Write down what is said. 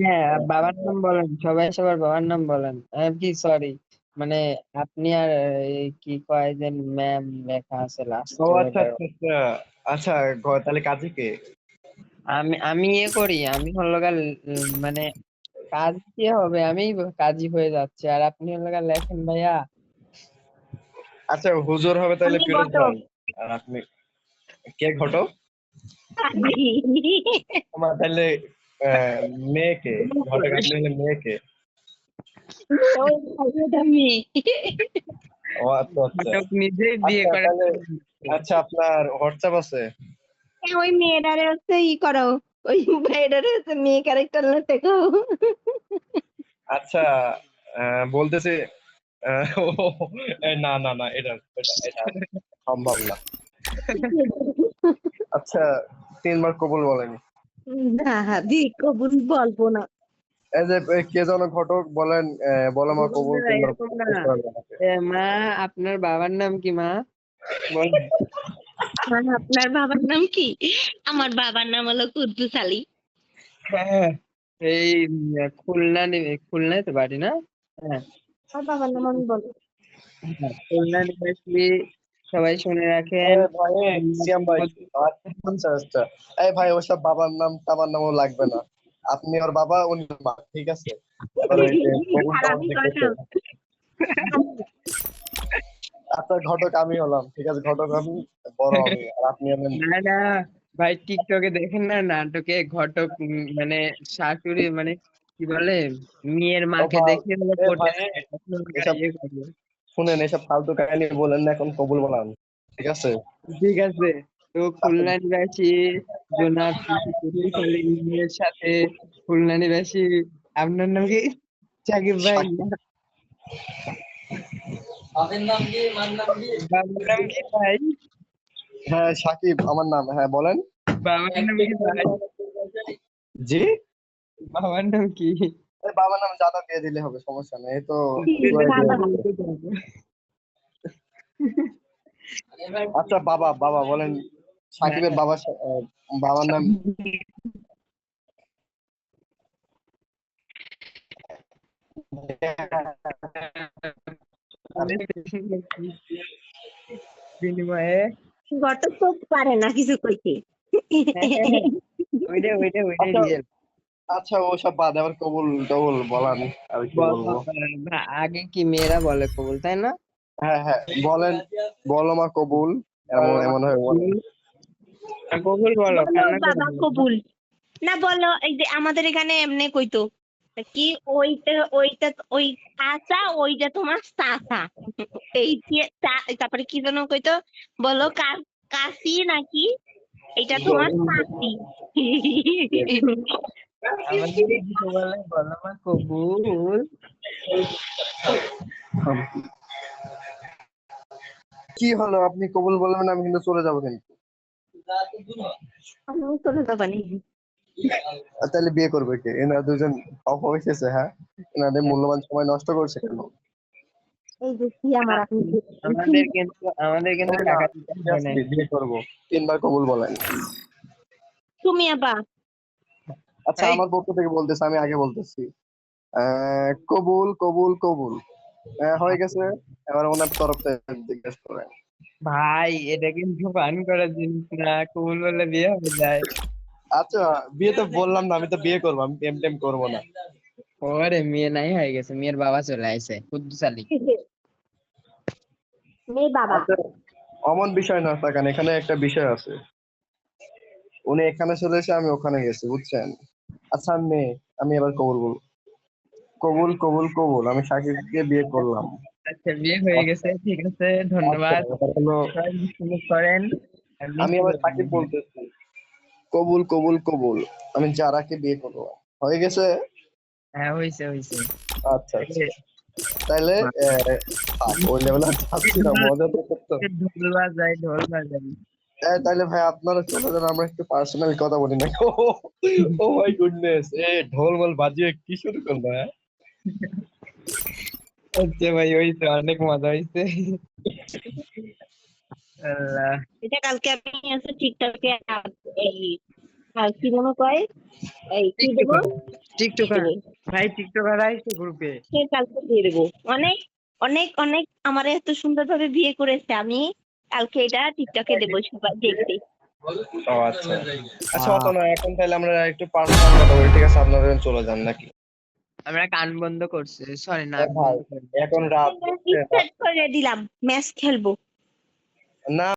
হ্যাঁ, বাবার নাম বলেন, সবাই সবার বাবার নাম বলেন। কি সরি, মানে আপনি আর কি কয় যে ম্যাম লেখা আছে ও লাস্টে আচ্ছা ওটা। আচ্ছা আচ্ছা। আচ্ছা, তাহলে কাজী কে? আমি আমি করি, আমি হলো গা মানে কাজ কি হবে, আমি কাজী হয়ে যাচ্ছে আর আপনি হলো গা লেখেন ভাইয়া। আচ্ছা, হুজুর হবে তাহলে আমি ফিরোজ ঘটক। ভাই। আর আপনি কে ঘটক? আমার তাহলে আহ, মেয়ে কে? ঘটক আপনি হলে মেয়ে কে? ওই private আমি। ও আচ্ছা আচ্ছা। ঘটক নিজেই বিয়ে আচ্ছা করে তাহলে, ফেলেছে। আচ্ছা আপনার হোয়াটসঅ্যাপ আছে? ওই মেয়েটারে হচ্ছে ই করো, ওই মেয়েটারে হচ্ছে মেয়ে ক্যারেক্টার শেখাও। আচ্ছা, বলতেছে ও, না না না, এটা এটা এটা সম্ভব না। আচ্ছা, তিনবার কবুল বলেন। না দি কবুল বলবো না। এই যে কে যেন ঘটক বলেন, বলো মা কবুল বন্ধুরা, তিনবার এরকম না। প্রশ্ন করবেন আমাকে। মা, আপনার বাবার নাম কি মা? বলেন। আর আপনার বাবার নাম কি? আমার বাবার নাম হলো কুদ্দুস আলী। হ্যাঁ, এই খুলনায় তো বাড়ি না? হ্যাঁ। আমার বাবার নাম আমি বলবো। হ্যাঁ, খুলনা নিবাসী, সবাই শুনে রাখেন। আরে ভাই, সিয়াম ভাই। আচ্ছা আচ্ছা। এই ভাই, ওসব বাবার নাম টাবার নামও লাগবে না। আপনি ওর বাবা, উনি ওর মা, ঠিক আছে? এবার ওই যে কবুল আর টবুল আমি দেখতেছে। কথা আচ্ছা, ঘটক আমি হলাম, ঠিক আছে? ঘটক আমি, বড় আমি, আর আপনি হলেন। না না ভাই, টিকটকে দেখেন না নাটকে ঘটক মানে শাশুড়ি মানে কি বলে, মেয়ের ও মাকে ভাই, দেখে হলো এ পটে ভাই, যায়, তখন ওরা এসব ইয়ে করবে। শুনেন, এসব ফালতু কাহিনী বলেন না, এখন কবুল বলান, ঠিক আছে? ঠিক আছে, তো আচ্ছা, খুলনা নিবাসী জনাব কুদ্দুস আলী মিয়ার সাথে খুলনা নিবাসী, আপনার নাম কি? সাকিব ভাই না? সাকিব। বাবার নাম কি ভাই? হ্যাঁ, সাকিব আমার নাম, হ্যাঁ বলেন। বাবার নাম কি ভাই? জি। বাবার নাম কি? এই বাবার নাম জাদা দিয়ে দিলে হবে, সমস্যা নেই, এই তো এটা শুয়ে তো দাদা। গেছে। বলতে পারবো। আচ্ছা, বাবা বাবা বলেন। সাকিবের হ্যাঁ, বাবার নাম। বিনিময়ে। ঘটক তো পারে না কিছু কইতে। হ্যাঁ হ্যাঁ হ্যাঁ, ওইটাই আচ্ছা রিয়েল। আচ্ছা, ওসব বাদ, আবার কবুল টবুল বলান, আর কি বলো, বলবো। আগে কি মেয়েরা বলে কবুল, তাই না? হ্যাঁ হ্যাঁ, বলেন। বলো মা কবুল। এমন বলো মা এমন হয় বলেন। কবুল। কবুল বলো, বলো কান্না করো বাবা না। কবুল। না বলো, এই যে আমাদের এখানে এমনি কইতো কি, ওইটা ওইটা ওই চাচা, ওইটা তোমার চাচা। এই যে তারপরে কি যেন কইতো, বলো কাশি নাকি, এটা তোমার চাচি। আমাদের কিছু বলে, বলো মা কবুল। কি হলো, আপনি কবুল বলবেন, আমি কিন্তু চলে যাবো কিন্তু। আমি চলে যাবানি। তাহলে বিয়ে করবে কে? এনারা দুজন অফ হয়েছে, হ্যাঁ? এনাদের মূল্যবান সময় নষ্ট করছে কেন? এই যে কি আমার আপনি আমাদের কিন্তু ওই না, টাকা দিতে হবে না। seriously, বিয়ে করবো। তিনবার কবুল বলেন। তুমি আপা। আচ্ছা, এই আমার পক্ষ থেকে বলতেছি, আমি আগে বলতেছি। কবুল কবুল কবুল। হয়ে গেছে। এবার ওনার তরফ থেকে জিজ্ঞেস করেন। ভাই, এটা কিন্তু ফান করার জিনিস না, কবুল বলে বিয়ে হয়ে যায়। আচ্ছা, বিয়ে তো বললাম না, আমি তো বিয়ে করবো, আমি টেম টেম করবো না। ওরে, মেয়ে নাই হয়ে গেছে, মেয়ের বাবা চলে আইছে কুদ্দুস আলী। মেয়ে বাবা। আচ্ছা, অমন বিষয় না থাকেন, এখানে একটা বিষয় আছে। উনি এখানে চলে এসে আমি ওখানে গেছি, বুঝছেন? আচ্ছা, আমি এবার কবুল বলবো। কবুল কবুল কবুল, আমি সাকিবকে বিয়ে করলাম। আচ্ছা, বিয়ে হয়ে গেছে, ঠিক আছে, আচ্ছা, ধন্যবাদ। এবার হলো, সবাই মিষ্টি করেন আর আমি মিষ্টি আবার করবেন। সাকিব বলতেছি। কবুল কবুল কবুল, আমি যারাকে বিয়ে করবো। হয়ে গেছে। হ্যাঁ, হয়েছে হয়েছে। আচ্ছা আচ্ছা। তাইলে থাক, ওই লেভেলে যাচ্ছি না, মজা তো করতো। ঢোল বাজাই, ঢোল বাজাই। তাইলে ভাই, আপনারা চলে যান, আমরা একটু পার্সোনাল কথা বলি না। ও মাই গুডনেস, ঢোল বল বাজিয়ে কি শুরু করলো, হ্যাঁ? আচ্ছা ভাই, হয়েছে, অনেক মজা হয়েছে। আল্লাহ। এটা কালকে আমি আছে টিকটকে আর কি মনে কয় এই কি দেবো টিকটকার ভাই, টিকটকার আইছে গ্রুপে। সে কালকে দিয়ে দেবো। অনেক অনেক অনেক আমার এত সুন্দর ভাবে বিয়ে করেছে, আমি কালকে এটা টিকটকে দেবো সবাই দেখতে। ও আচ্ছা আচ্ছা, অত না, এখন তাহলে আমরা একটু পার্সোনাল কথা বলি, ঠিক আছে? আপনারা এখন চলে যান নাকি? আমরা কান বন্ধ করছি, সরি নাক ভাই বন্ধ করি। এখন রাত স্টার্ট করে দিলাম, ম্যাচ খেলবো। না